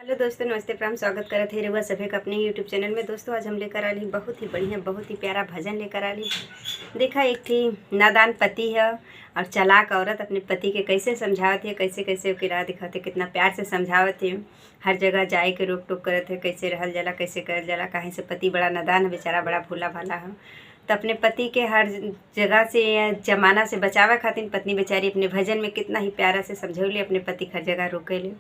Hello दोस्तों, नमस्ते, प्राम स्वागत करत है रउआ सभे का अपने यूट्यूब चैनल में। दोस्तों आज हम लेकर आ ली बहुत ही बढ़िया, बहुत ही प्यारा भजन लेकर आ ली। देखा, एक थी नादान पति है और चालाक औरत अपने पति के कैसे समझावत है, कैसे कैसे ओके राह दिखाते, कितना प्यार से समझावत है। हर जगह जाए के रोक टोक करत है, कैसे रहल जाला, कैसे करल जाला। कहीं से पति बड़ा नादान है, बेचारा बड़ा भोला भाला है। तो अपने पति के हर जगह से जमाना से बचावे खातिर पत्नी बेचारी अपने भजन में कितना ही प्यारा से समझौली, अपने पति हर जगह रोकेले।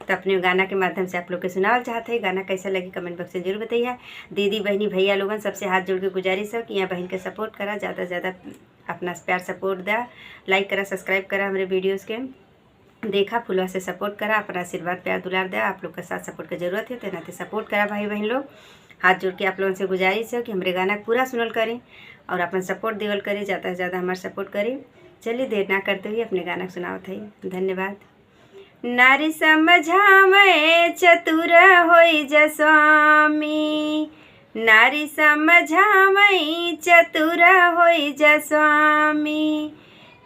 तो अपने गाना के माध्यम से आप लोग के सुनावल चाहते हैं। गाना कैसा लगी कमेंट बॉक्स में जरूर बताइए। दीदी बहनी भैया लोगन सबसे हाथ जोड़ के गुजारिश है कि यहाँ बहन के सपोर्ट करा, ज़्यादा से ज़्यादा अपना प्यार सपोर्ट दा, लाइक करा, सब्सक्राइब करा हमारे वीडियोज़ के, देखा फुलवा से सपोर्ट करा, अपना आशीर्वाद प्यार दुलार दे। आप लोग का साथ सपोर्ट की ज़रूरत है, तो नाते सपोर्ट करा भाई बहन लोग। हाथ जोड़ के आप लोगों से गुजारिश है कि हमारे गाना पूरा सुनल करें और अपन सपोर्ट देवल करें, ज़्यादा से ज़्यादा हमारा सपोर्ट करें। चलिए देर ना करते हुए अपने गाना सुनावत है। धन्यवाद। नारी समझावे चतुर होई जा स्वामी, नारी समझावे चतुर होई जा स्वामी।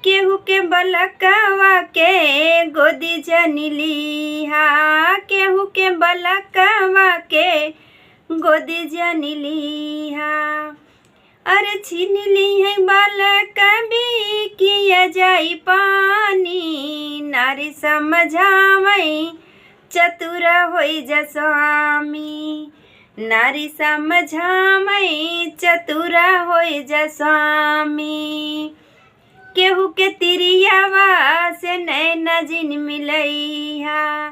केहू के बलकवा के गोदी जनी लीहा, केहू के बलकवा के गोदी जनी लीहा। अरे छीन ली है बालक भी किया जाई पानी, नारी समझावई चतुर होई जा स्वामी, नारी समझावई चतुर होई जा स्वामी। केहू के तिरियावा से नैना जिन मिलैहा,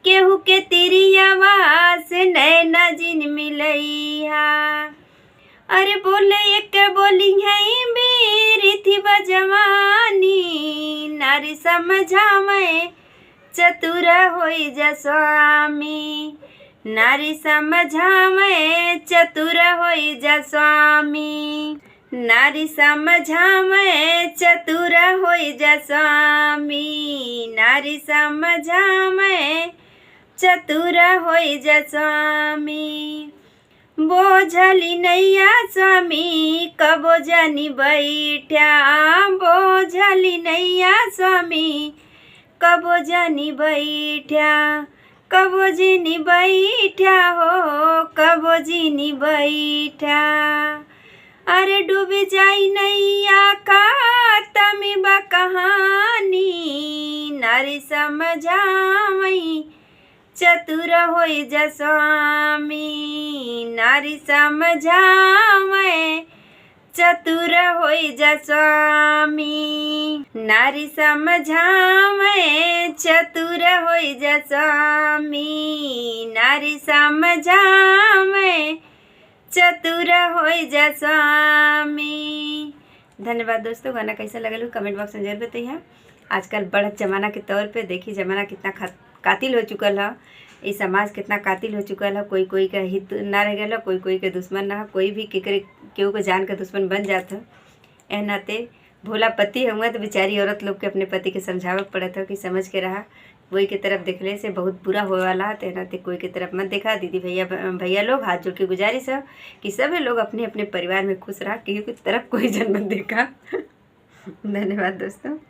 केहू के तिरियावा से नैना जिन मिलैहा। अरे बोले एक बोली है मेरी थी बजवानी, नारी समझावे चतुर होई जा स्वामी, नारी समझावे चतुर होई जा स्वामी, नारी समझावे चतुर होई जा स्वामी, नारी समझावे चतुर होई जा स्वामी। बोझली नैया स्वामी कबो जनी बैठा, बोझली नैया स्वामी कबो जनी बैठा, कबो जिनी बैठा हो, कबो जिनी बैठा। अरे डूबी जाई नैया का तमी बा कहानी, नारी समझावई चतुर होई जा स्वामी, नारी समझावे चतुर होई जा स्वामी, नारी समझावे चतुर होई जा स्वामी, नारी समझावे चतुर होई जा स्वामी। धन्यवाद दोस्तों। गाना कैसा लगल कमेंट बॉक्स में जरूर बताइए। आजकल बढ़त जमाना के तौर पे देखिए, जमाना कितना कातिल हो चुकल है, ये समाज कितना कातिल हो चुकल है। कोई कोई का हित ना रह गया, कोई कोई के दुश्मन ना, कोई भी केहू के जान के दुश्मन बन जाता। एह नाते भोला पति होंगे तो बेचारी औरत लोग के अपने पति के समझावे पड़ता कि समझ के रहा, कोई के तरफ देखने से बहुत बुरा होए वाला है। तो नाते कोई के तरफ मत देखा। दीदी भैया लोग हाथ जोड़ के गुजारिश है कि सभी लोग अपने अपने परिवार में खुश रहा, किसी की तरफ कोई जन मत देखा। धन्यवाद दोस्तों।